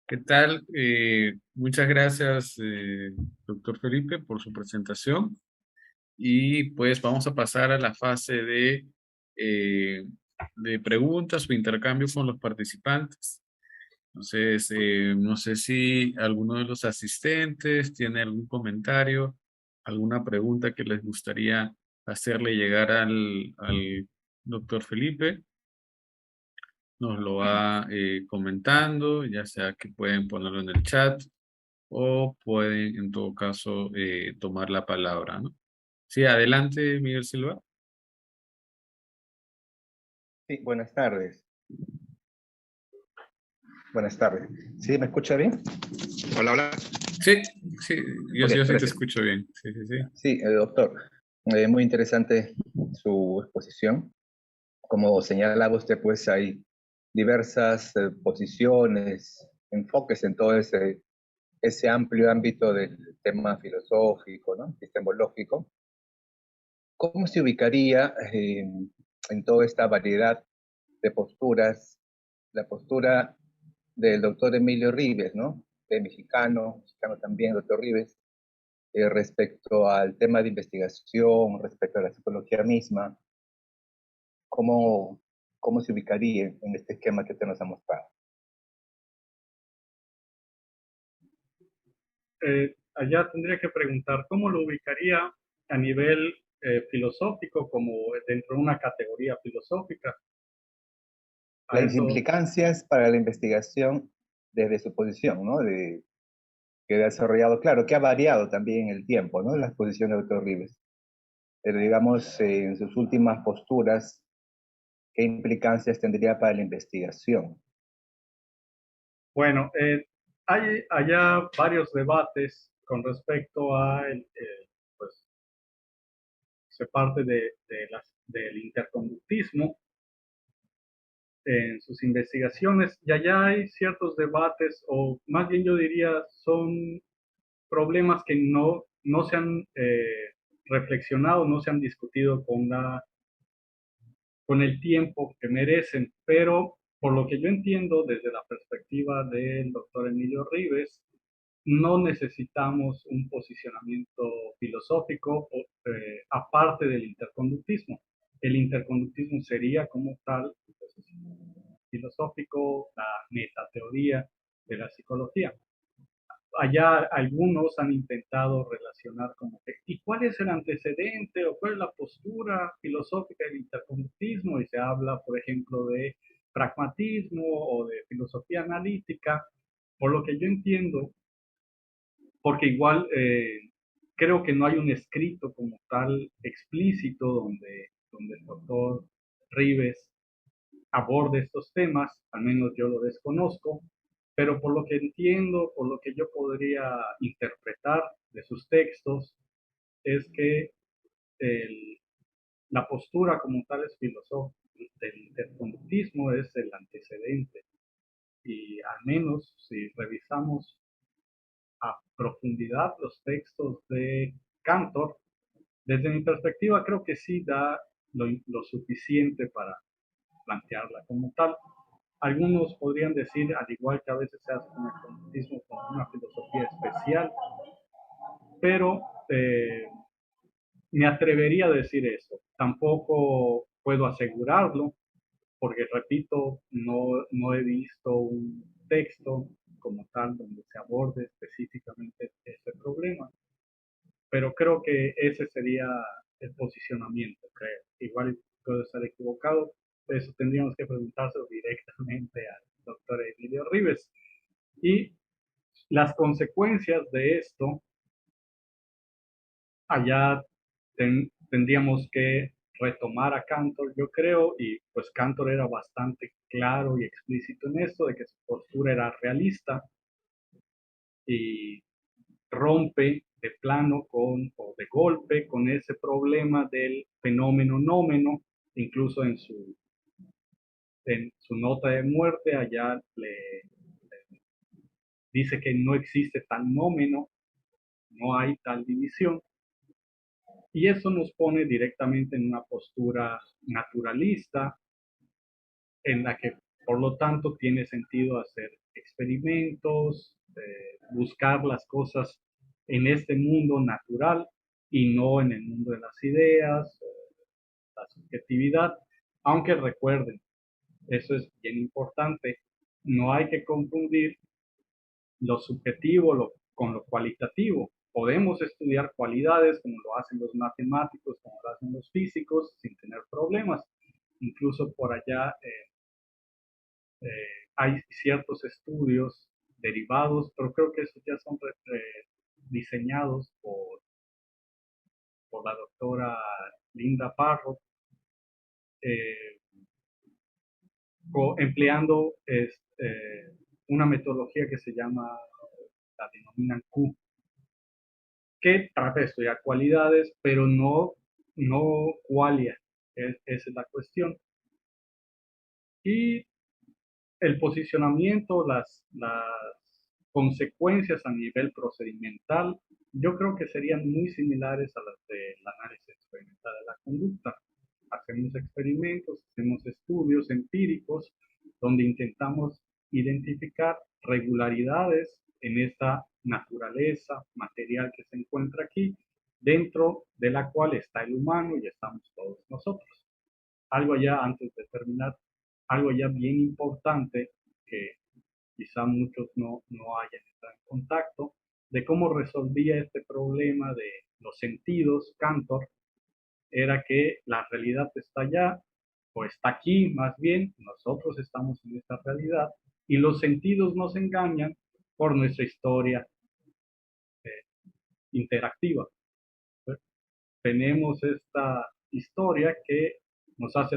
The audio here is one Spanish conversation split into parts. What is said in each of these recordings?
¿Qué tal? Muchas gracias, doctor Felipe, por su presentación. Y pues vamos a pasar a la fase eh, de preguntas o intercambio con los participantes. Entonces, no sé si alguno de los asistentes tiene algún comentario, alguna pregunta que les gustaría hacerle llegar al doctor Felipe. Nos lo va comentando, ya sea que pueden ponerlo en el chat o pueden en todo caso tomar la palabra, ¿no? Sí, adelante, Miguel Silva. Sí, buenas tardes. Buenas tardes. ¿Sí me escucha bien? Hola, hola. Sí, sí, Ok, yo sí te gracias. escucho bien. Sí, sí, sí. Sí, doctor, muy interesante su exposición. Como señalaba usted, pues hay diversas posiciones, enfoques en todo ese amplio ámbito del tema filosófico, ¿no? Epistemológico. ¿Cómo se ubicaría en toda esta variedad de posturas la postura del doctor Emilio Rives, ¿no? De mexicano también, doctor Rives, respecto al tema de investigación, respecto a la psicología misma? ¿Cómo, cómo se ubicaría en este esquema que usted nos ha mostrado? Allá tendría que preguntar cómo lo ubicaría a nivel filosófico, como dentro de una categoría filosófica. A Las eso, implicancias para la investigación desde su posición, ¿no? Que ha desarrollado, claro, que ha variado también en el tiempo, ¿no? La posición del doctor Rives. Pero digamos, en sus últimas posturas, ¿qué implicancias tendría para la investigación? bueno, hay allá varios debates con respecto a, pues, se parte del interconductismo en sus investigaciones y allá hay ciertos debates, o más bien yo diría son problemas que no se han reflexionado, no se han discutido con el tiempo que merecen, pero por lo que yo entiendo desde la perspectiva del doctor Emilio Rives, no necesitamos un posicionamiento filosófico aparte del interconductismo. El interconductismo sería como tal pues, filosófico, la metateoría de la psicología. Allá algunos han intentado relacionar como que, ¿y cuál es el antecedente o cuál es la postura filosófica del interconductismo? Y se habla, por ejemplo, de pragmatismo o de filosofía analítica. Por lo que yo entiendo, porque igual creo que no hay un escrito como tal explícito donde el doctor Rives aborde estos temas, al menos yo lo desconozco, pero por lo que entiendo, por lo que yo podría interpretar de sus textos, es que el, la postura como tal es filosófica del interconductismo es el antecedente y al menos si revisamos a profundidad los textos de Cantor, desde mi perspectiva creo que sí da lo suficiente para plantearla como tal. Algunos podrían decir, al igual que a veces se hace con el conductismo, con una filosofía especial, pero me atrevería a decir eso. Tampoco puedo asegurarlo, porque repito, no he visto un texto como tal donde se aborde específicamente ese problema, pero creo que ese sería el posicionamiento, creo. Igual puedo estar equivocado, eso tendríamos que preguntárselo directamente al doctor Emilio Rives. Y las consecuencias de esto, allá tendríamos que retomar a Cantor, yo creo, y pues Cantor era bastante claro y explícito en esto, de que su postura era realista y rompe de plano o de golpe con ese problema del fenómeno nómeno, incluso en su en su nota de muerte allá dice que no existe tal nómeno, no hay tal división, y eso nos pone directamente en una postura naturalista en la que por lo tanto tiene sentido hacer experimentos, buscar las cosas en este mundo natural y no en el mundo de las ideas, la subjetividad, aunque recuerden, eso es bien importante, no hay que confundir lo subjetivo con lo cualitativo. Podemos estudiar cualidades como lo hacen los matemáticos, como lo hacen los físicos, sin tener problemas. Incluso por allá hay ciertos estudios derivados, pero creo que esos ya son diseñados por la doctora Linda Parro, eh, empleando una metodología que se llama, la denominan Q, que trata de estudiar cualidades, pero no qualia, esa es la cuestión. Y el posicionamiento, las consecuencias a nivel procedimental, yo creo que serían muy similares a las del análisis experimental de la conducta. Hacemos experimentos, hacemos estudios empíricos donde intentamos identificar regularidades en esta naturaleza material que se encuentra aquí, dentro de la cual está el humano y estamos todos nosotros. Algo ya antes de terminar, algo ya bien importante que quizá muchos no hayan estado en contacto, de cómo resolvía este problema de los sentidos, Cantor, era que la realidad está allá, o está aquí más bien, nosotros estamos en esta realidad, y los sentidos nos engañan por nuestra historia eh, interactiva. Tenemos esta historia que nos hace,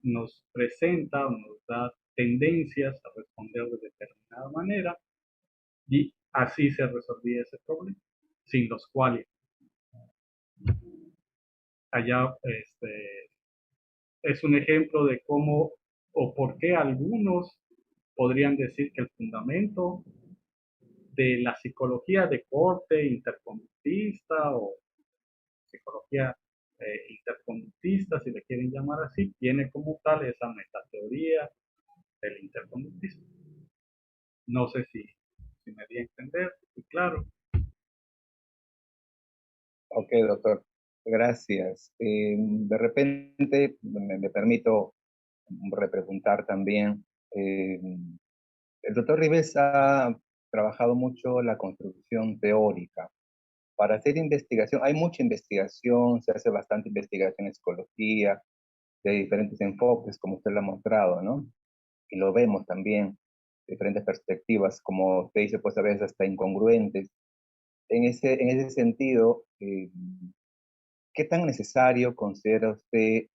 nos presenta, nos da tendencias a responder de determinada manera, y así se resolvía ese problema, sin los cuales allá es un ejemplo de cómo o por qué algunos podrían decir que el fundamento de la psicología de corte interconductista o psicología interconductista, si le quieren llamar así, tiene como tal esa metateoría del interconductismo. No sé si me di a entender, y claro. Ok, doctor, gracias. De repente me permito repreguntar también. El doctor Rives ha trabajado mucho la construcción teórica. Para hacer investigación, hay mucha investigación, se hace bastante investigación en psicología, de diferentes enfoques, como usted lo ha mostrado, ¿no? Y lo vemos también, diferentes perspectivas, como usted dice, pues a veces hasta incongruentes. En ese sentido, ¿qué tan necesario considera usted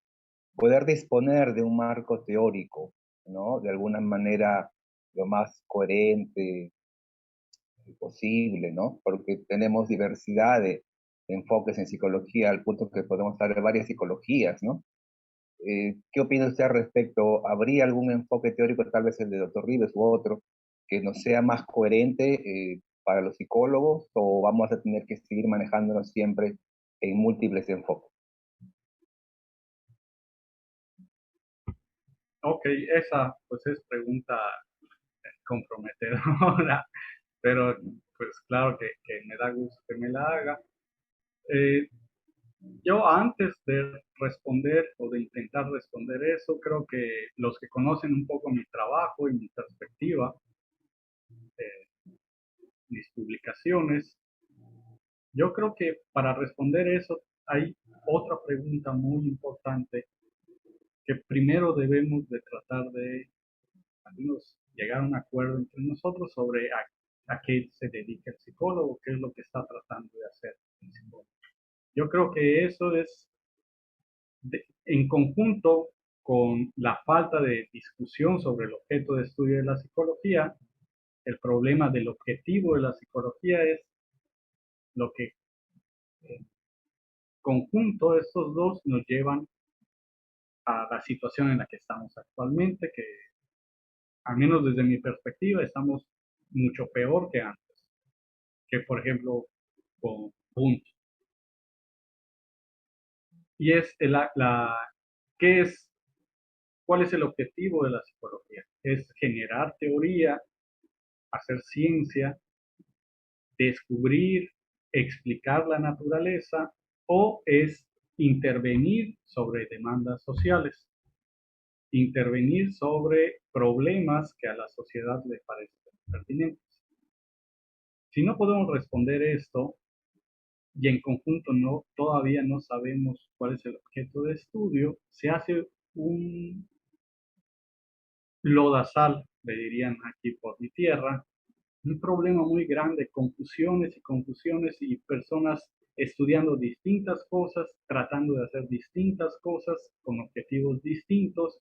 poder disponer de un marco teórico, ¿no? De alguna manera lo más coherente posible, ¿no? Porque tenemos diversidad de enfoques en psicología, al punto que podemos hablar de varias psicologías, ¿no? ¿Qué opina usted al respecto? ¿Habría algún enfoque teórico, tal vez el de doctor Rives u otro, que nos sea más coherente para los psicólogos, o vamos a tener que seguir manejándonos siempre en múltiples enfoques? Ok, esa pues es pregunta comprometedora, pero pues claro que me da gusto que me la haga. Eh, yo antes de responder o de intentar responder eso, creo que los que conocen un poco mi trabajo y mi perspectiva, mis publicaciones, yo creo que para responder eso hay otra pregunta muy importante que primero debemos de tratar de al menos llegar a un acuerdo entre nosotros sobre a qué se dedica el psicólogo, qué es lo que está tratando de hacer el psicólogo. Yo creo que eso es en conjunto con la falta de discusión sobre el objeto de estudio de la psicología, el problema del objetivo de la psicología es lo que en conjunto estos dos nos llevan a la situación en la que estamos actualmente, que al menos desde mi perspectiva estamos mucho peor que antes, que por ejemplo con Ubuntu. Y es ¿qué es, cuál es el objetivo de la psicología? Es generar teoría, hacer ciencia, descubrir, explicar la naturaleza, o es intervenir sobre demandas sociales, intervenir sobre problemas que a la sociedad le parecen pertinentes. Si no podemos responder esto y en conjunto todavía no sabemos cuál es el objeto de estudio, se hace un lodazal, le dirían aquí por mi tierra, un problema muy grande, confusiones y personas estudiando distintas cosas, tratando de hacer distintas cosas con objetivos distintos.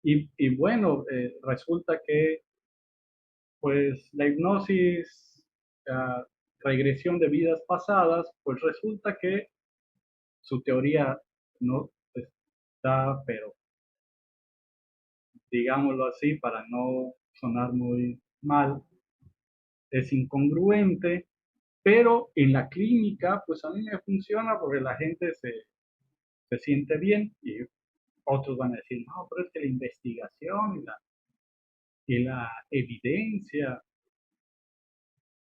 Y bueno, resulta que pues la hipnosis, uh, regresión de vidas pasadas, pues resulta que su teoría no está, pero digámoslo así para no sonar muy mal, es incongruente, pero en la clínica, pues a mí me funciona porque la gente se siente bien y otros van a decir, no, pero es que la investigación y la evidencia,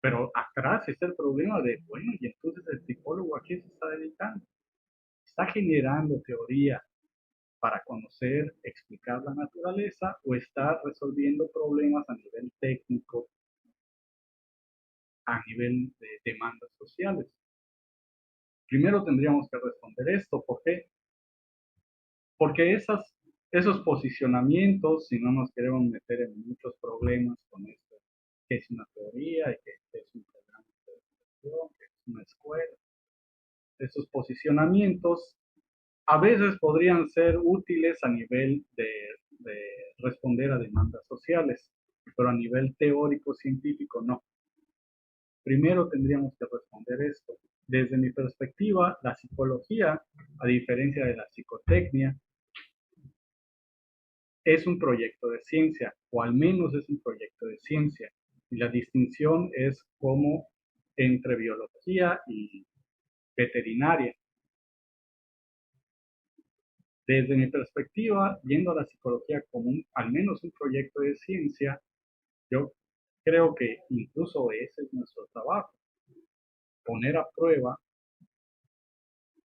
pero atrás está el problema de, bueno, y entonces el psicólogo a qué se está dedicando. Está generando teoría para conocer, explicar la naturaleza o está resolviendo problemas a nivel técnico, a nivel de demandas sociales. Primero tendríamos que responder esto, ¿por qué? Porque esos posicionamientos, si no nos queremos meter en muchos problemas con esto, que es una teoría y que es un programa de educación, que es una escuela, esos posicionamientos a veces podrían ser útiles a nivel de responder a demandas sociales, pero a nivel teórico científico no. Primero tendríamos que responder esto. Desde mi perspectiva, la psicología, a diferencia de la psicotecnia, es un proyecto de ciencia, o al menos es un proyecto de ciencia. Y la distinción es como entre biología y veterinaria. Desde mi perspectiva, viendo a la psicología como al menos un proyecto de ciencia, yo creo que incluso ese es nuestro trabajo, poner a prueba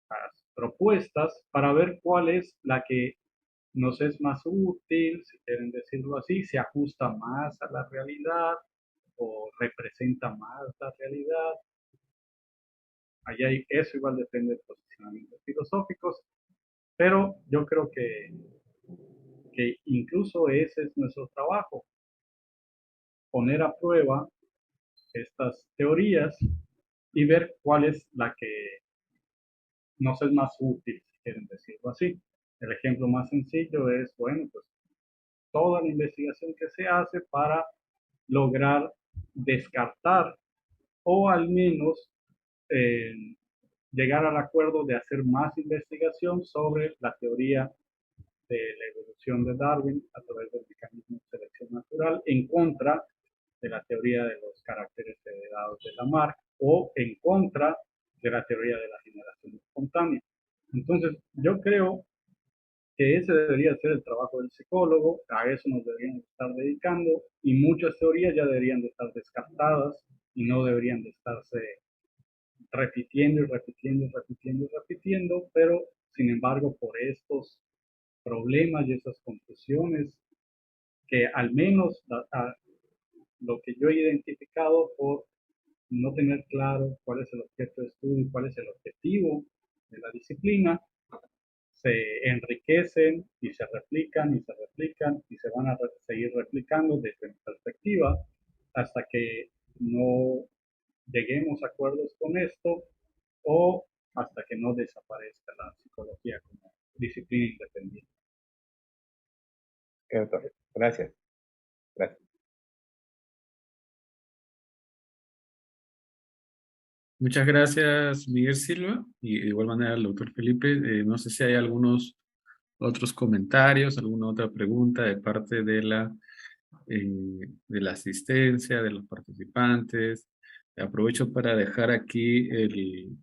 las propuestas para ver cuál es la que nos es más útil, si quieren decirlo así, se ajusta más a la realidad o representa más la realidad. Allá eso igual depende de posicionamientos filosóficos, pero yo creo que incluso ese es nuestro trabajo, poner a prueba estas teorías y ver cuál es la que nos es más útil, si quieren decirlo así. El ejemplo más sencillo es, bueno, pues toda la investigación que se hace para lograr descartar o al menos eh, llegar al acuerdo de hacer más investigación sobre la teoría de la evolución de Darwin a través del mecanismo de selección natural en contra de la teoría de los caracteres heredados de Lamarck o en contra de la teoría de la generación espontánea. Entonces, yo creo que ese debería ser el trabajo del psicólogo, a eso nos deberíamos estar dedicando y muchas teorías ya deberían de estar descartadas y no deberían de estarse repitiendo y repitiendo y repitiendo y repitiendo, pero sin embargo por estos problemas y esas confusiones que al menos lo que yo he identificado por no tener claro cuál es el objeto de estudio y cuál es el objetivo de la disciplina, se enriquecen y se replican y se replican y se van a seguir replicando desde mi perspectiva hasta que no lleguemos a acuerdos con esto o hasta que no desaparezca la psicología como disciplina independiente. Doctor, gracias. Gracias. Muchas gracias, Miguel Silva, y de igual manera al doctor Felipe. No sé si hay algunos otros comentarios, alguna otra pregunta de parte de la asistencia, de los participantes. Aprovecho para dejar aquí el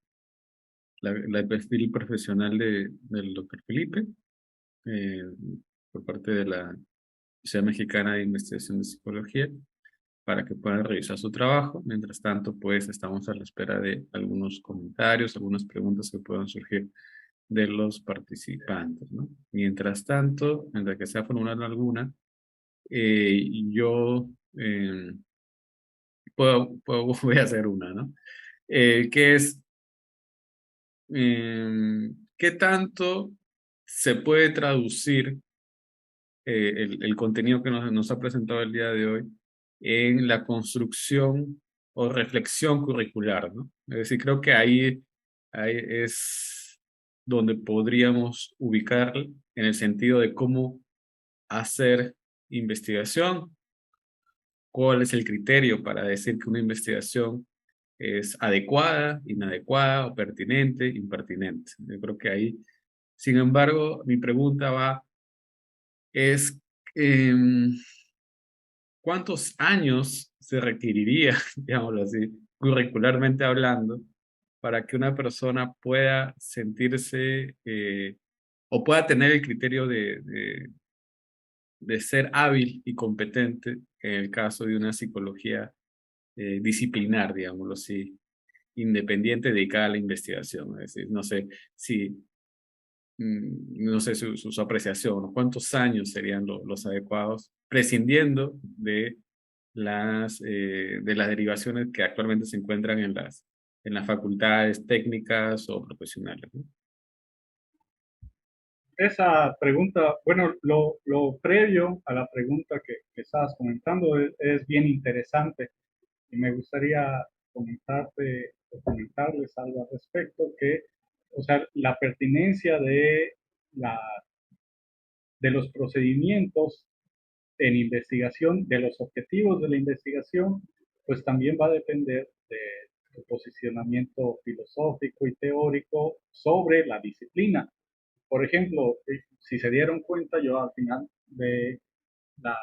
perfil profesional del doctor Felipe, eh, por parte de la Sociedad Mexicana de Investigación de Psicología, para que puedan revisar su trabajo. Mientras tanto, pues estamos a la espera de algunos comentarios, algunas preguntas que puedan surgir de los participantes, ¿no? Mientras tanto, mientras que sea formulando alguna, yo eh, voy a hacer una, ¿no? Que es, ¿qué tanto se puede traducir el contenido que nos ha presentado el día de hoy en la construcción o reflexión curricular, ¿no? Es decir, creo que ahí es donde podríamos ubicar en el sentido de cómo hacer investigación, cuál es el criterio para decir que una investigación es adecuada, inadecuada, o pertinente, impertinente. Yo creo que ahí, sin embargo, mi pregunta es, em, ¿cuántos años se requeriría, digámoslo así, curricularmente hablando, para que una persona pueda sentirse o pueda tener el criterio de ser hábil y competente en el caso de una psicología disciplinar, digámoslo así, independiente dedicada a la investigación? Es decir, no sé si, no sé su apreciación, ¿no? ¿Cuántos años serían los adecuados, prescindiendo de las derivaciones que actualmente se encuentran en las facultades técnicas o profesionales, ¿no? Esa pregunta, bueno, lo previo a la pregunta que estabas comentando es bien interesante y me gustaría comentarte o comentarles algo al respecto que, o sea, la pertinencia la, de los procedimientos en investigación, de los objetivos de la investigación, pues también va a depender de tu posicionamiento filosófico y teórico sobre la disciplina. Por ejemplo, si se dieron cuenta, yo al final de la,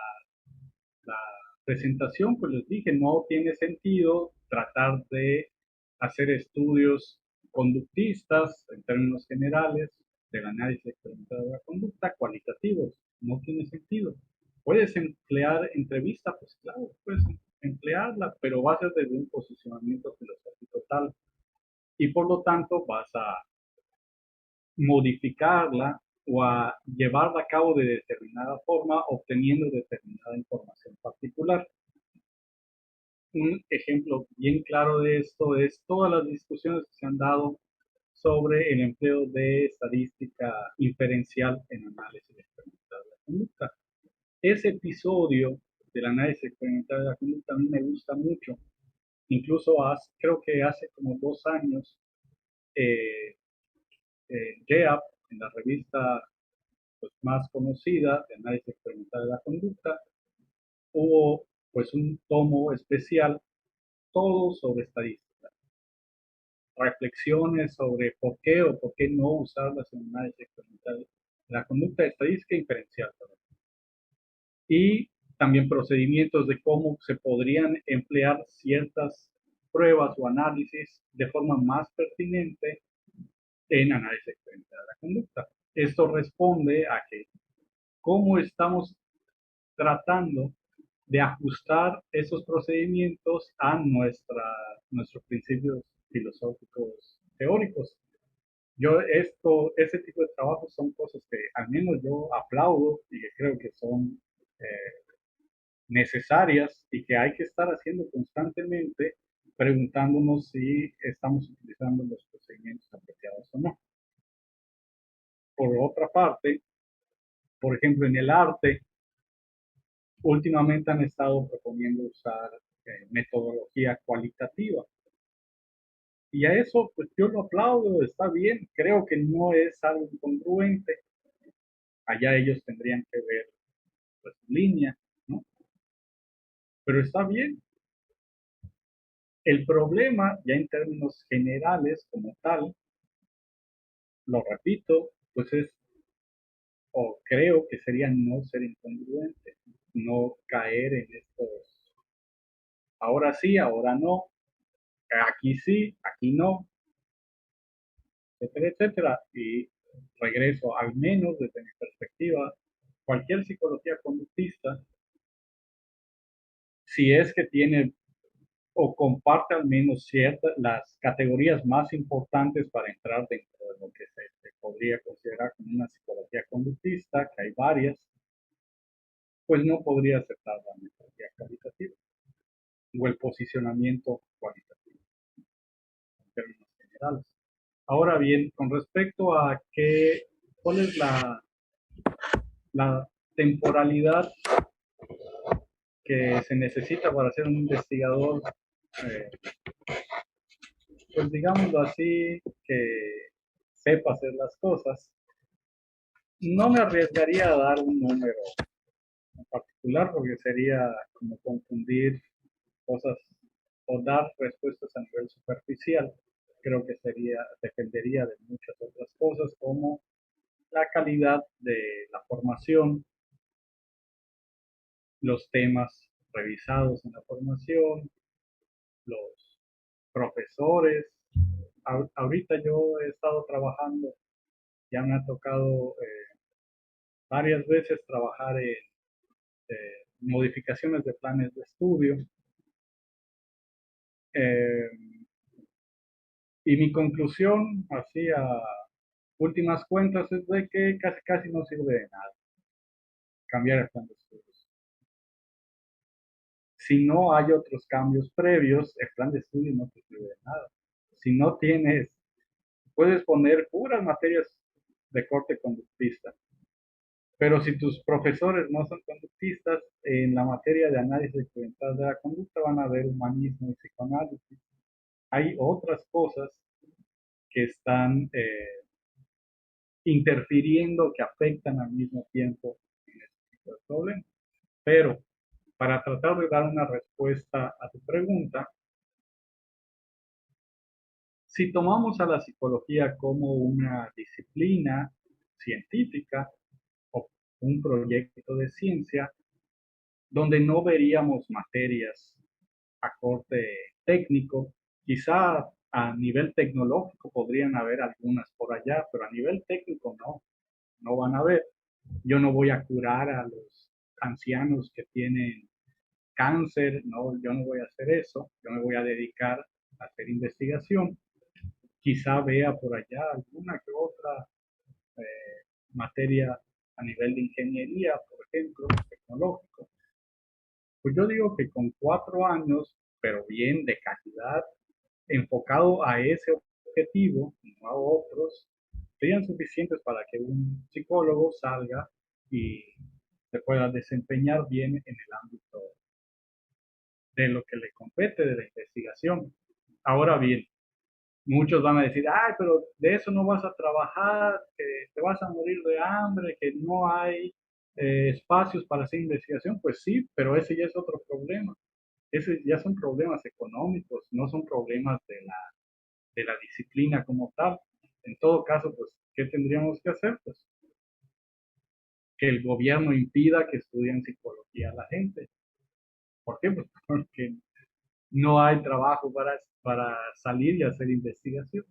la presentación, pues les dije, no tiene sentido tratar de hacer estudios conductistas en términos generales del análisis experimental de la conducta, cualitativos. No tiene sentido. Puedes emplear entrevista, pues claro, puedes emplearla, pero va a ser desde un posicionamiento filosófico tal y por lo tanto vas a modificarla o a llevarla a cabo de determinada forma, obteniendo determinada información particular. Un ejemplo bien claro de esto es todas las discusiones que se han dado sobre el empleo de estadística inferencial en análisis experimental de la conducta. Ese episodio del análisis experimental de la conducta a mí me gusta mucho. Incluso creo que hace como 2 años, eh, GEAP, en la revista pues, más conocida de análisis experimental de la conducta, hubo pues un tomo especial todo sobre estadística, reflexiones sobre por qué o por qué no usarlas en análisis experimental de la conducta estadística inferencial. Y también procedimientos de cómo se podrían emplear ciertas pruebas o análisis de forma más pertinente en análisis experimental de la conducta. Esto responde a que cómo estamos tratando de ajustar esos procedimientos a nuestros principios filosóficos teóricos. Ese tipo de trabajos son cosas que al menos yo aplaudo y que creo que son necesarias y que hay que estar haciendo constantemente, preguntándonos si estamos utilizando los procedimientos apropiados o no. Por otra parte, por ejemplo, en el arte, últimamente han estado proponiendo usar metodología cualitativa. Y a eso, pues yo lo aplaudo, está bien, creo que no es algo incongruente. Allá ellos tendrían que ver pues, línea, ¿no? Pero está bien. El problema, ya en términos generales como tal, lo repito, pues es o creo que sería no ser incongruente, no caer en estos, ahora sí, ahora no, aquí sí, aquí no, etcétera, etcétera. Y regreso, al menos desde mi perspectiva, cualquier psicología conductista, si es que tiene o comparte al menos ciertas, las categorías más importantes para entrar dentro de lo que se podría considerar como una psicología conductista, que hay varias, pues no podría aceptar la metodología cualitativa o el posicionamiento cualitativo en términos generales. Ahora bien, con respecto a cuál es la temporalidad que se necesita para ser un investigador, eh, pues digámoslo así, que sepa hacer las cosas, no me arriesgaría a dar un número en particular porque sería como confundir cosas o dar respuestas a nivel superficial. Creo que dependería de muchas otras cosas como la calidad de la formación, los temas revisados en la formación, los profesores. Ahorita yo he estado trabajando, ya me ha tocado varias veces trabajar en modificaciones de planes de estudio. Eh, y mi conclusión, así a últimas cuentas, es de que casi casi no sirve de nada cambiar el plan de estudios. Si no hay otros cambios previos, el plan de estudio no te sirve de nada. Si no tienes, puedes poner puras materias de corte conductista, pero si tus profesores no son conductistas, en la materia de análisis experimental de la conducta van a ver humanismo y psicoanálisis. Hay otras cosas que están interfiriendo, que afectan al mismo tiempo en este tipo de problemas. Pero para tratar de dar una respuesta a tu pregunta, si tomamos a la psicología como una disciplina científica o un proyecto de ciencia, donde no veríamos materias a corte técnico, quizá a nivel tecnológico podrían haber algunas por allá, pero a nivel técnico no van a haber. Yo no voy a curar a los ancianos que tienen cáncer, no, yo no voy a hacer eso, yo me voy a dedicar a hacer investigación. Quizá vea por allá alguna que otra materia a nivel de ingeniería, por ejemplo, tecnológico. Pues yo digo que con 4 años, pero bien de calidad, enfocado a ese objetivo, no a otros, serían suficientes para que un psicólogo salga y se pueda desempeñar bien en el ámbito de lo que le compete de la investigación. Ahora bien, muchos van a decir, ay, pero de eso no vas a trabajar, que te vas a morir de hambre, que no hay espacios para hacer investigación. Pues sí, pero ese ya es otro problema. Ese ya son problemas económicos, no son problemas de la disciplina como tal. En todo caso, pues, ¿qué tendríamos que hacer? Pues que el gobierno impida que estudien psicología a la gente. ¿Por qué? Pues porque no hay trabajo para salir y hacer investigación.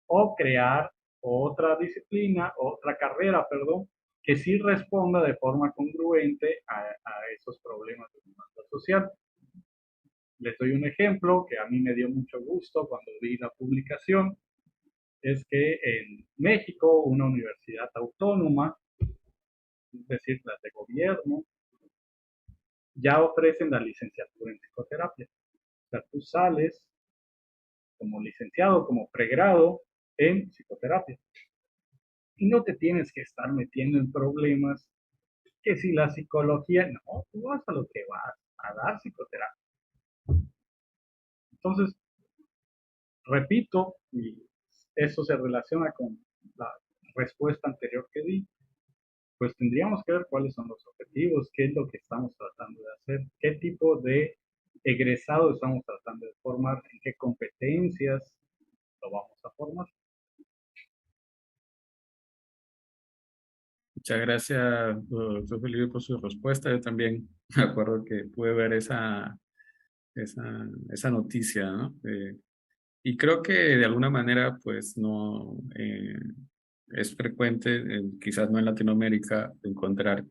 O crear otra disciplina, otra carrera, perdón, que sí responda de forma congruente a esos problemas de demanda social. Les doy un ejemplo que a mí me dio mucho gusto cuando vi la publicación, es que en México una universidad autónoma, es decir, las de gobierno, ya ofrecen la licenciatura en psicoterapia. O sea, tú sales como licenciado, como pregrado en psicoterapia. Y no te tienes que estar metiendo en problemas que si la psicología, no, tú vas a lo que vas, a dar psicoterapia. Entonces, repito, y eso se relaciona con la respuesta anterior que di, pues tendríamos que ver cuáles son los objetivos, qué es lo que estamos tratando de hacer, qué tipo de egresado estamos tratando de formar, en qué competencias lo vamos a formar. Muchas gracias, doctor Felipe, por su respuesta. Yo también me acuerdo que pude ver esa noticia, ¿no? Y creo que de alguna manera, pues no es frecuente, quizás no en Latinoamérica, encontrar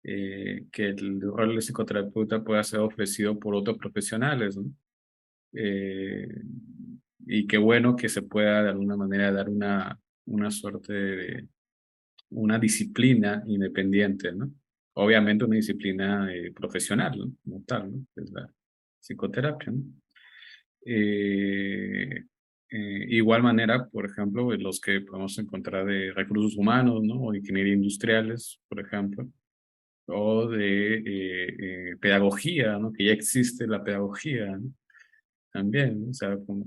que el rol de psicoterapeuta pueda ser ofrecido por otros profesionales, ¿no? Eh, y qué bueno que se pueda de alguna manera dar una suerte de una disciplina independiente, ¿no? Obviamente una disciplina profesional, ¿no? Como tal, ¿no? Que es la psicoterapia, ¿no? Eh, igual manera, por ejemplo, los que podemos encontrar de recursos humanos, ¿no? O ingeniería industriales, por ejemplo, o de pedagogía, ¿no? Que ya existe la pedagogía, ¿no? También, ¿no? O sea, como,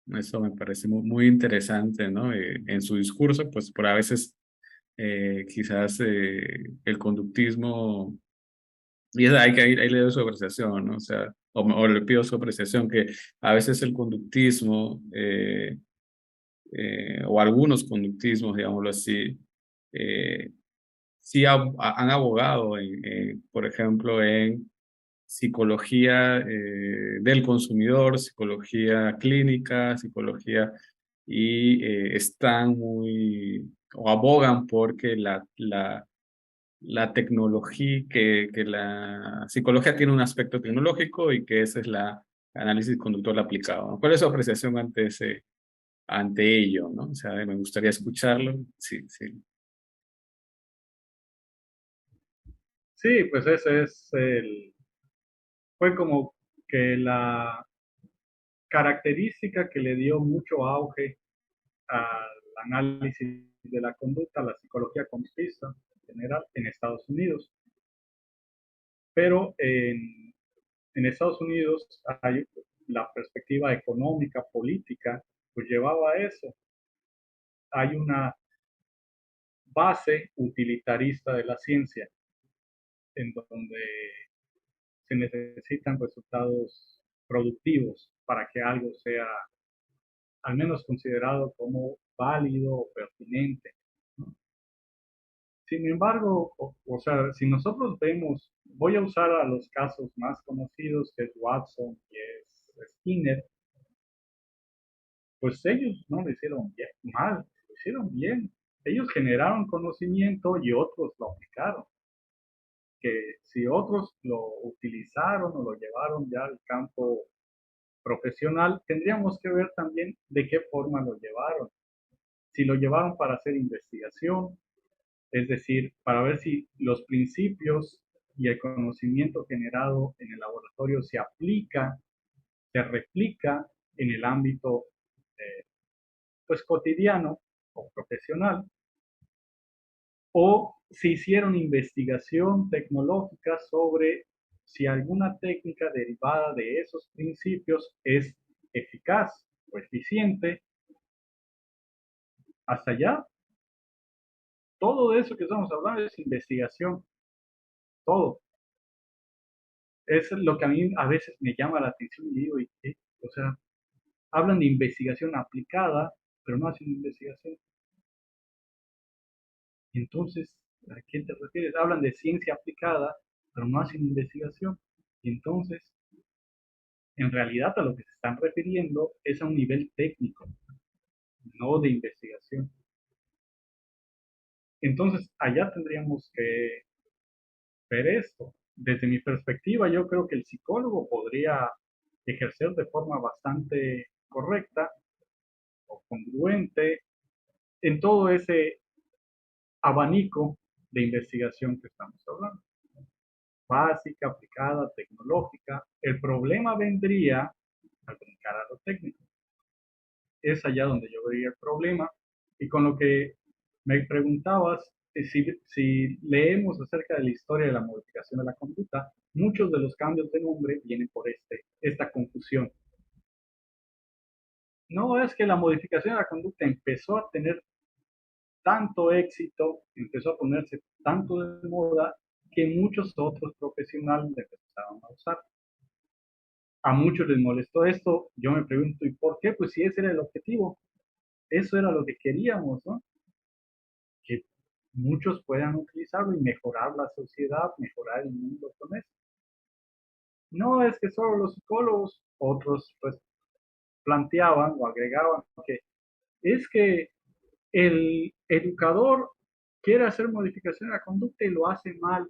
eso me parece muy interesante, ¿no? En su discurso, pues por a veces quizás el conductismo, y ahí le doy su apreciación, ¿no? O sea, o le pido su apreciación, que a veces el conductismo, o algunos conductismos, digámoslo así, eh, sí han abogado, por ejemplo, en psicología del consumidor, psicología clínica, psicología, y están muy, o abogan porque la tecnología, que la psicología tiene un aspecto tecnológico y que ese es la análisis conductual aplicado, ¿no? ¿Cuál es su apreciación ante ello, ¿no? O sea, me gustaría escucharlo. Sí, sí. Sí, pues ese es fue como que la característica que le dio mucho auge al análisis de la conducta, la psicología conductista en general en Estados Unidos. Pero en Estados Unidos hay la perspectiva económica, política, pues llevaba a eso. Hay una base utilitarista de la ciencia en donde se necesitan resultados productivos para que algo sea al menos considerado como válido o pertinente, ¿no? Sin embargo, o sea, si nosotros vemos, voy a usar a los casos más conocidos, que es Watson y es Skinner, pues ellos no lo hicieron bien, mal, lo hicieron bien. Ellos generaron conocimiento y otros lo aplicaron. Que si otros lo utilizaron o lo llevaron ya al campo profesional, tendríamos que ver también de qué forma lo llevaron. Si lo llevaron para hacer investigación, es decir, para ver si los principios y el conocimiento generado en el laboratorio se aplica, se replica en el ámbito eh, pues cotidiano o profesional, o si hicieron investigación tecnológica sobre si alguna técnica derivada de esos principios es eficaz o eficiente. Hasta allá, todo eso que estamos hablando es investigación, todo. Es lo que a mí a veces me llama la atención y digo, o sea, hablan de investigación aplicada, pero no hacen investigación. Entonces, ¿a qué te refieres? Hablan de ciencia aplicada, pero no hacen investigación. Y entonces, en realidad a lo que se están refiriendo es a un nivel técnico, no de investigación. Entonces, allá tendríamos que ver esto. Desde mi perspectiva, yo creo que el psicólogo podría ejercer de forma bastante correcta o congruente en todo ese abanico de investigación que estamos hablando. Básica, aplicada, tecnológica. El problema vendría al brincar a lo técnico. Es allá donde yo vería el problema. Y con lo que me preguntabas, si leemos acerca de la historia de la modificación de la conducta, muchos de los cambios de nombre vienen por esta confusión. No es que la modificación de la conducta empezó a tener tanto éxito, empezó a ponerse tanto de moda, que muchos otros profesionales empezaron a usar. A muchos les molestó esto, yo me pregunto, ¿y por qué? Pues si ese era el objetivo, eso era lo que queríamos, ¿no? Que muchos puedan utilizarlo y mejorar la sociedad, mejorar el mundo con eso. No es que solo los psicólogos, otros pues planteaban o agregaban que es que el educador quiere hacer modificación de la conducta y lo hace mal,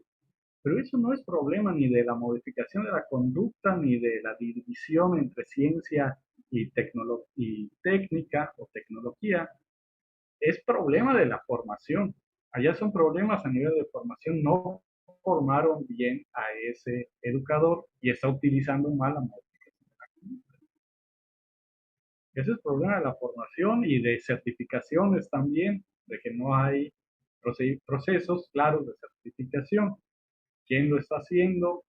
pero eso no es problema ni de la modificación de la conducta ni de la división entre ciencia y técnica o tecnología, es problema de la formación. Allá son problemas a nivel de formación, no formaron bien a ese educador y está utilizando mal la modificación. Ese es el problema de la formación y de certificaciones también, de que no hay procesos claros de certificación. ¿Quién lo está haciendo?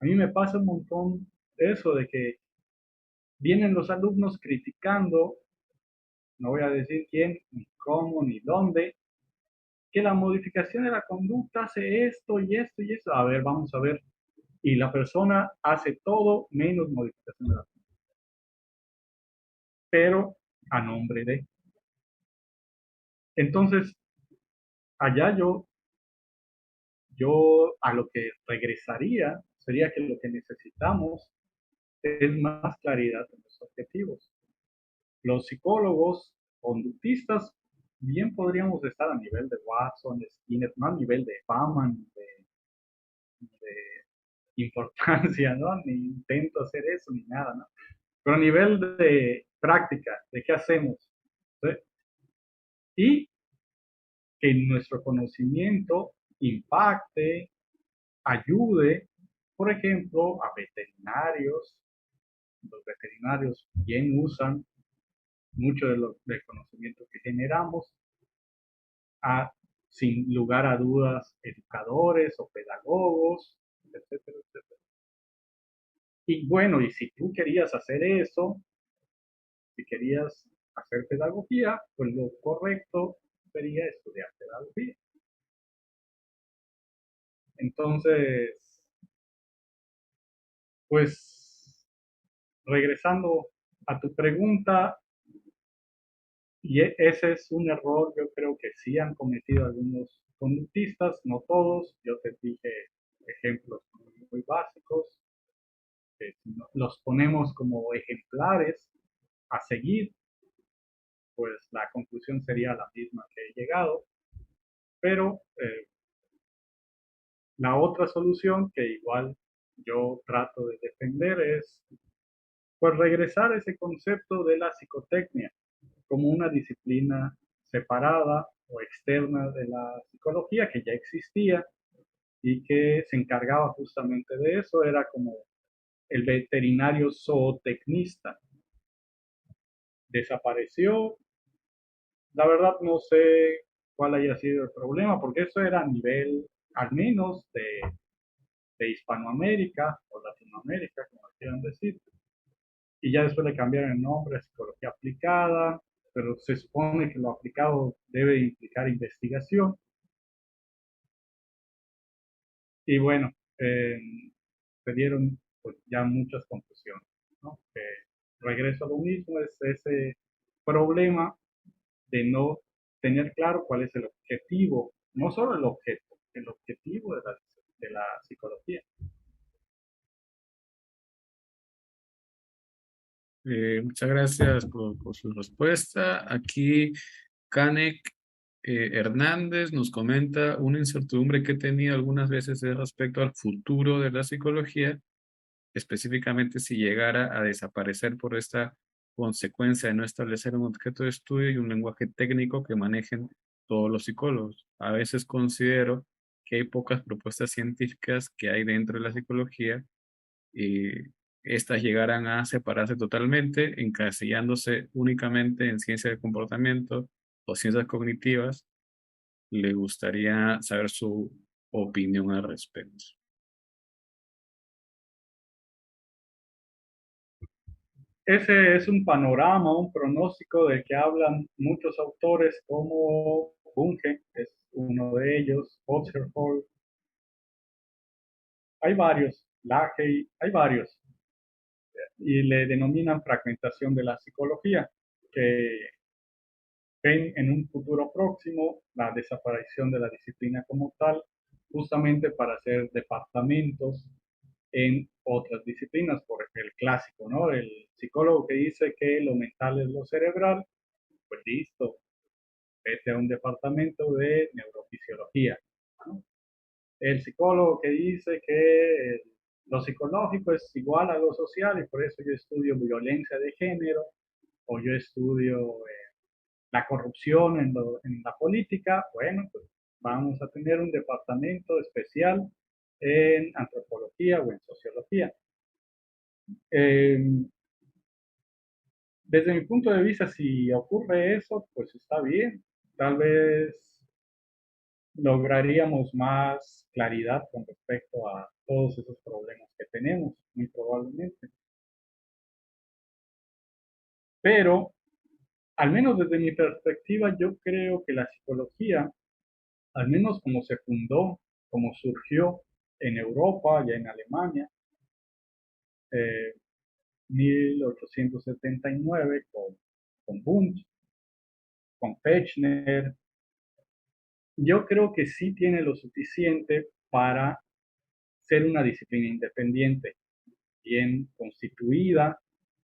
A mí me pasa un montón eso de que vienen los alumnos criticando, no voy a decir quién, ni cómo, ni dónde, que la modificación de la conducta hace esto y esto y esto. A ver, vamos a ver. Y la persona hace todo menos modificación de la conducta, pero a nombre de. Entonces, allá yo a lo que regresaría sería que lo que necesitamos es más claridad en los objetivos. Los psicólogos conductistas bien podríamos estar a nivel de Watson, Skinner, no a nivel de fama, ni de importancia, ¿no? Ni intento hacer eso, ni nada, ¿no? Pero a nivel de práctica, de qué hacemos, ¿sí? Y que nuestro conocimiento impacte, ayude, por ejemplo, a veterinarios. Los veterinarios bien usan mucho del conocimiento que generamos, a, sin lugar a dudas, educadores o pedagogos, etcétera, etcétera. Y bueno, y si tú querías hacer eso, si querías hacer pedagogía, pues lo correcto sería estudiar pedagogía. Entonces, pues regresando a tu pregunta, y ese es un error, yo creo que sí han cometido algunos conductistas, no todos, yo te dije ejemplos muy básicos, que si los ponemos como ejemplares a seguir, pues la conclusión sería la misma que he llegado, pero la otra solución que igual yo trato de defender es pues regresar a ese concepto de la psicotecnia como una disciplina separada o externa de la psicología que ya existía y que se encargaba justamente de eso, era como el veterinario zootecnista. Desapareció, la verdad no sé cuál haya sido el problema, porque eso era a nivel, al menos, de Hispanoamérica o Latinoamérica, como quieran decir, y ya después le cambiaron el nombre a psicología aplicada, pero se supone que lo aplicado debe implicar investigación. Y bueno, se dieron pues, ya muchas conclusiones, ¿no? Regreso a lo mismo, es ese problema de no tener claro cuál es el objetivo, no solo el objeto, el objetivo de la psicología. Muchas gracias por su respuesta. Aquí Canek Hernández nos comenta una incertidumbre que he tenido algunas veces es respecto al futuro de la psicología, específicamente si llegara a desaparecer por esta consecuencia de no establecer un objeto de estudio y un lenguaje técnico que manejen todos los psicólogos. A veces considero que hay pocas propuestas científicas que hay dentro de la psicología y estas llegaran a separarse totalmente, encasillándose únicamente en ciencia del comportamiento o ciencias cognitivas. Le gustaría saber su opinión al respecto. Ese es un panorama, un pronóstico del que hablan muchos autores como Bunge, es uno de ellos, Osterholm, hay varios, Lahey, hay varios, y le denominan fragmentación de la psicología, que ven en un futuro próximo la desaparición de la disciplina como tal, justamente para hacer departamentos en otras disciplinas, por ejemplo, el clásico, ¿no? El psicólogo que dice que lo mental es lo cerebral, pues listo, vete a un departamento de neurofisiología, ¿no? El psicólogo que dice que lo psicológico es igual a lo social y por eso yo estudio violencia de género o yo estudio la corrupción en la política, bueno, pues vamos a tener un departamento especial en antropología o en sociología. Eh, Desde mi punto de vista, si ocurre eso, pues está bien. Tal vez lograríamos más claridad con respecto a todos esos problemas que tenemos, muy probablemente. Pero, al menos desde mi perspectiva, yo creo que la psicología, al menos como se fundó, como surgió en Europa, ya en Alemania, eh, 1879, con Wundt, con Fechner, yo creo que sí tiene lo suficiente para ser una disciplina independiente, bien constituida.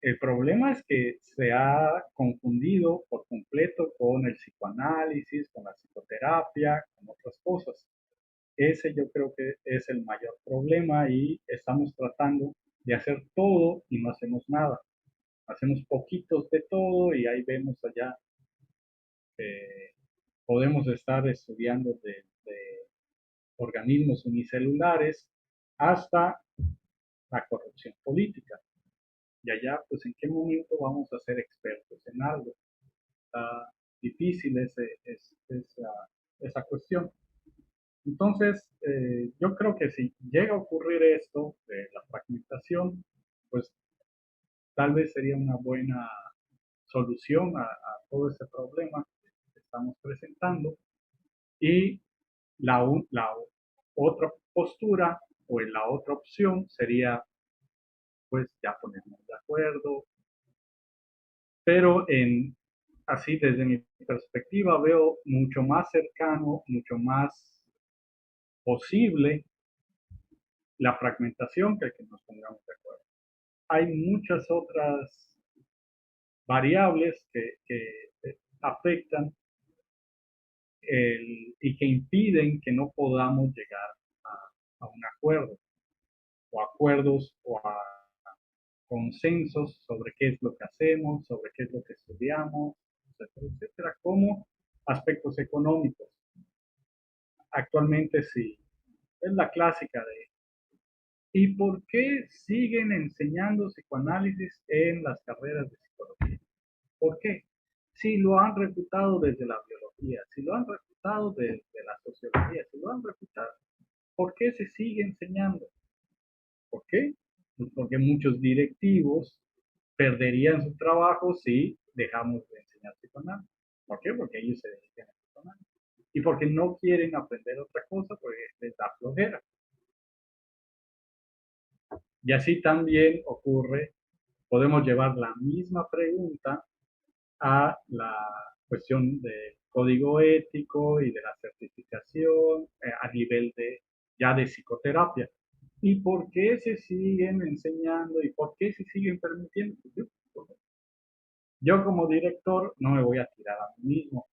El problema es que se ha confundido por completo con el psicoanálisis, con la psicoterapia, con otras cosas. Ese yo creo que es el mayor problema y estamos tratando de hacer todo y no hacemos nada. Hacemos poquitos de todo y ahí vemos allá. Podemos estar estudiando de organismos unicelulares hasta la corrupción política. Y allá, pues, ¿en qué momento vamos a ser expertos en algo? Está difícil esa cuestión. Entonces, yo creo que si llega a ocurrir esto de la fragmentación, pues tal vez sería una buena solución a todo ese problema que estamos presentando. Y la otra postura o la otra opción sería, pues, ya ponernos de acuerdo, pero así desde mi perspectiva veo mucho más cercano, mucho más posible la fragmentación que el que nos pongamos de acuerdo. Hay muchas otras variables que afectan y que impiden que no podamos llegar a un acuerdo o acuerdos o a consensos sobre qué es lo que hacemos, sobre qué es lo que estudiamos, etcétera, etcétera, como aspectos económicos. Actualmente sí, es la clásica de ¿y por qué siguen enseñando psicoanálisis en las carreras de psicología? ¿Por qué? Si lo han refutado desde la biología, si lo han refutado desde la sociología, si lo han refutado, ¿por qué se sigue enseñando? ¿Por qué? Pues porque muchos directivos perderían su trabajo si dejamos de enseñar psicoanálisis. ¿Por qué? Porque ellos se dedican a psicoanálisis. Y porque no quieren aprender otra cosa, porque les da flojera. Y así también ocurre, podemos llevar la misma pregunta a la cuestión del código ético y de la certificación a nivel ya de psicoterapia. ¿Y por qué se siguen enseñando y por qué se siguen permitiendo? Yo como director no me voy a tirar a mí mismo,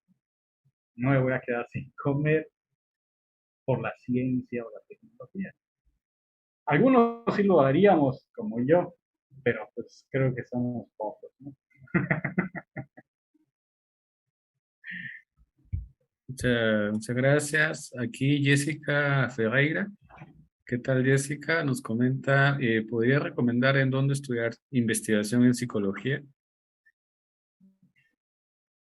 no me voy a quedar sin comer por la ciencia o la tecnología. Algunos sí lo haríamos como yo, pero pues creo que somos pocos, ¿no? Muchas gracias. Aquí Jessica Ferreira. ¿Qué tal, Jessica? Nos comenta, ¿podría recomendar en dónde estudiar investigación en psicología?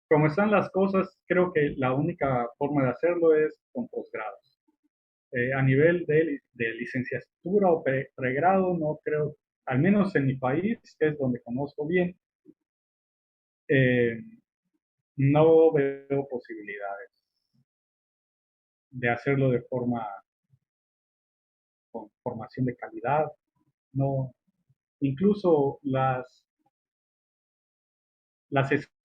Como están las cosas, creo que la única forma de hacerlo es con posgrados. A nivel de licenciatura o pregrado, no creo, al menos en mi país, que es donde conozco bien, eh, no veo posibilidades de hacerlo de forma con formación de calidad. No, incluso las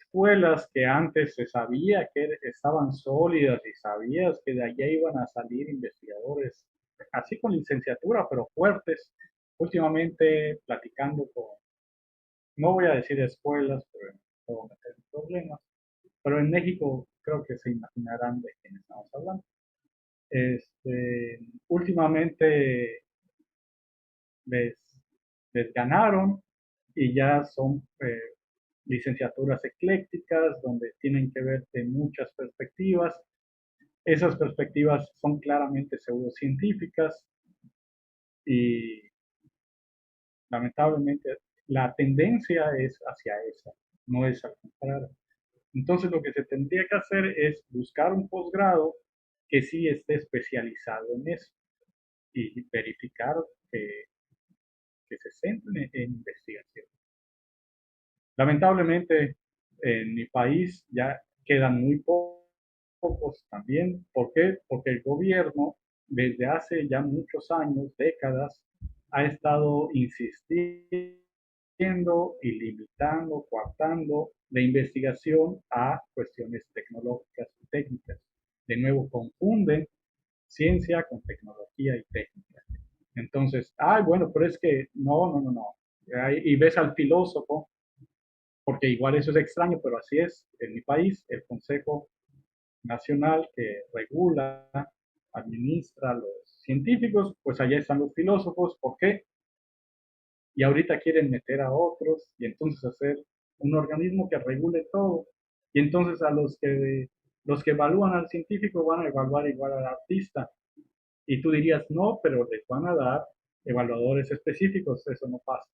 escuelas que antes se sabía que estaban sólidas y sabías que de allá iban a salir investigadores, así con licenciatura, pero fuertes, últimamente platicando con, no voy a decir escuelas, pero no puedo meter en problemas, pero en México creo que se imaginarán de quién estamos hablando. Últimamente les, les ganaron y ya son licenciaturas eclécticas donde tienen que ver de muchas perspectivas. Esas perspectivas son claramente pseudocientíficas y lamentablemente la tendencia es hacia esa, no es al contrario. Entonces lo que se tendría que hacer es buscar un posgrado que sí esté especializado en eso y verificar que, que se centre en investigación. Lamentablemente, en mi país ya quedan muy pocos también. ¿Por qué? Porque el gobierno, desde hace ya muchos años, décadas, ha estado insistiendo y limitando, coartando la investigación a cuestiones tecnológicas y técnicas. De nuevo, confunden ciencia con tecnología y técnica. Entonces, bueno, pero es que no. Y ves al filósofo porque igual eso es extraño, pero así es. En mi país, el Consejo Nacional que regula, administra a los científicos, pues allá están los filósofos. ¿Por qué? Y ahorita quieren meter a otros y entonces hacer un organismo que regule todo. Y entonces a los que evalúan al científico van a evaluar igual al artista. Y tú dirías, no, pero les van a dar evaluadores específicos, eso no pasa.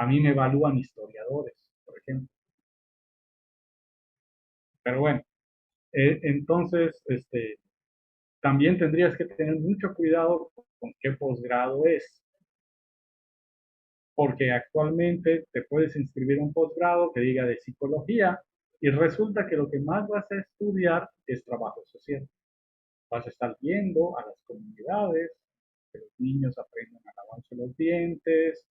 A mí me evalúan historiadores, por ejemplo. Pero bueno, entonces, también tendrías que tener mucho cuidado con qué posgrado es, porque actualmente te puedes inscribir a un posgrado que diga de psicología y resulta que lo que más vas a estudiar es trabajo social. Vas a estar viendo a las comunidades, que los niños aprendan a lavarse los dientes,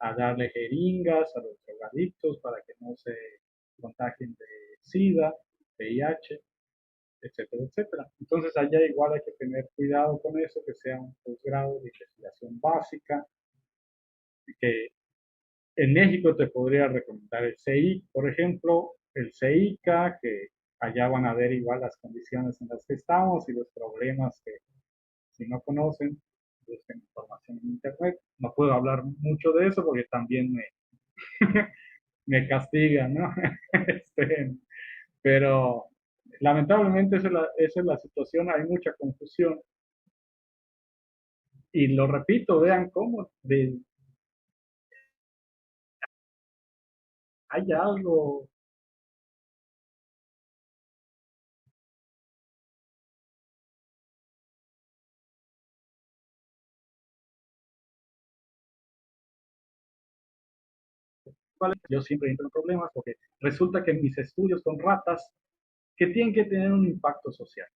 a darle jeringas a los drogadictos para que no se contagien de SIDA, VIH, etcétera, etcétera. Entonces allá igual hay que tener cuidado con eso, que sea un posgrado de investigación básica, que en México te podría recomendar el CI, por ejemplo, el CICA, que allá van a ver igual las condiciones en las que estamos y los problemas que si no conocen, busquen información en internet. No puedo hablar mucho de eso porque también me castigan, ¿no? Pero lamentablemente esa es la situación, hay mucha confusión. Y lo repito, vean cómo hay algo, yo siempre entro en problemas porque resulta que mis estudios son ratas que tienen que tener un impacto social.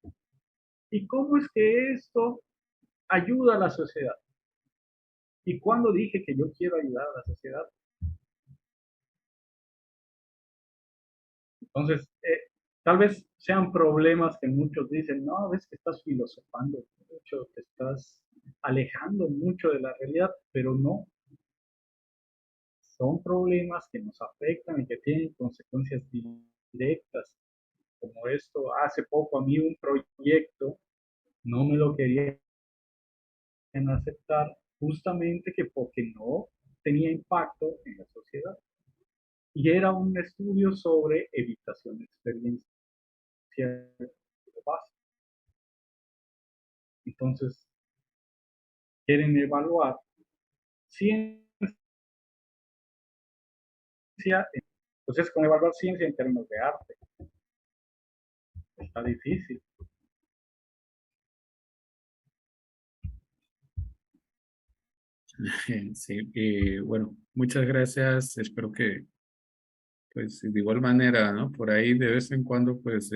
¿Y cómo es que esto ayuda a la sociedad? ¿Y cuándo dije que yo quiero ayudar a la sociedad? Entonces, tal vez sean problemas que muchos dicen, no, ves que estás filosofando mucho, te estás alejando mucho de la realidad, pero no, son problemas que nos afectan y que tienen consecuencias directas, como esto, hace poco a mí un proyecto no me lo querían aceptar justamente que porque no tenía impacto en la sociedad. Y era un estudio sobre evitación experiencial básica. Entonces, quieren evaluar ciencia, entonces con evaluar ciencia en términos de arte. Está difícil. Sí, bueno, muchas gracias. Espero que, pues, de igual manera, ¿no? Por ahí de vez en cuando, pues,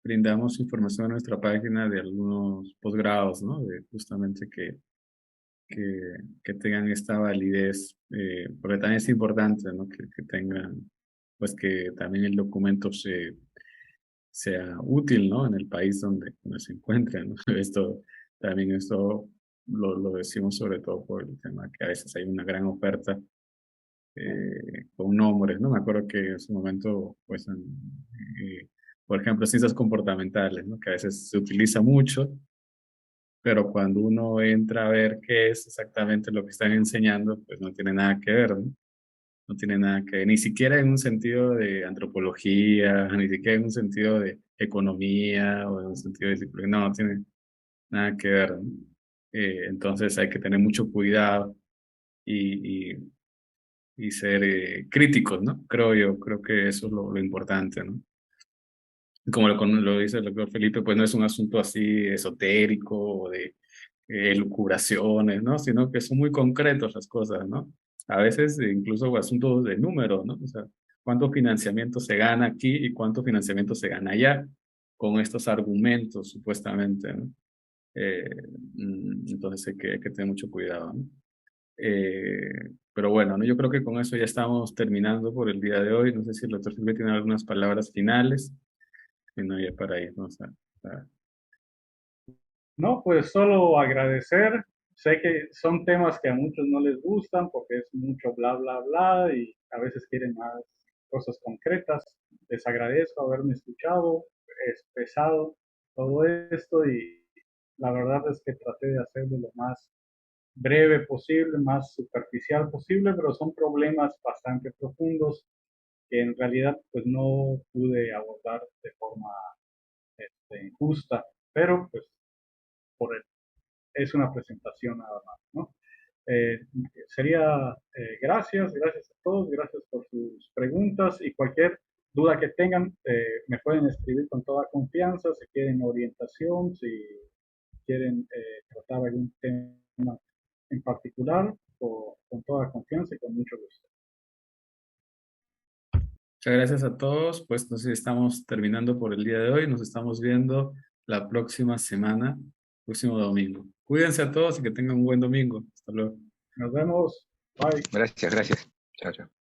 brindamos información a nuestra página de algunos posgrados, ¿no? De justamente que tengan esta validez, porque también es importante, ¿no? Que tengan pues que también el documento sea útil, ¿no? En el país donde se encuentre, ¿no? Esto lo decimos sobre todo por el tema que a veces hay una gran oferta con nombres, ¿no? Me acuerdo que en su momento, pues, por ejemplo, ciencias comportamentales, ¿no? Que a veces se utiliza mucho, pero cuando uno entra a ver qué es exactamente lo que están enseñando, pues no tiene nada que ver, ¿no? No tiene nada que ver, ni siquiera en un sentido de antropología, ni siquiera en un sentido de economía o en un sentido de psicología, no, no tiene nada que ver, ¿no? Entonces hay que tener mucho cuidado y, y ser críticos, ¿no? Creo que eso es lo importante, ¿no? Como lo dice el doctor Felipe, pues no es un asunto así esotérico o de elucubraciones, ¿no? Sino que son muy concretos las cosas, ¿no? A veces incluso asuntos de números, ¿no? O sea, cuánto financiamiento se gana aquí y cuánto financiamiento se gana allá con estos argumentos, supuestamente, ¿no? Eh, entonces hay que tener mucho cuidado, ¿no? Pero bueno, ¿no? Yo creo que con eso ya estamos terminando por el día de hoy. No sé si el doctor Silvia tiene algunas palabras finales. Y no, ya para irnos a- No, pues solo agradecer. Sé que son temas que a muchos no les gustan porque es mucho bla, bla, bla y a veces quieren más cosas concretas. Les agradezco haberme escuchado, expresado todo esto y la verdad es que traté de hacerlo lo más breve posible, más superficial posible, pero son problemas bastante profundos que en realidad pues no pude abordar de forma justa, pero pues por el es una presentación nada más, ¿no? Eh, sería gracias a todos, gracias por sus preguntas y cualquier duda que tengan, me pueden escribir con toda confianza, si quieren orientación, si quieren tratar algún tema en particular, con toda confianza y con mucho gusto. Muchas gracias a todos. Pues entonces estamos terminando por el día de hoy. Nos estamos viendo la próxima semana, próximo domingo. Cuídense a todos y que tengan un buen domingo. Hasta luego. Nos vemos. Bye. Gracias, gracias. Chao, chao.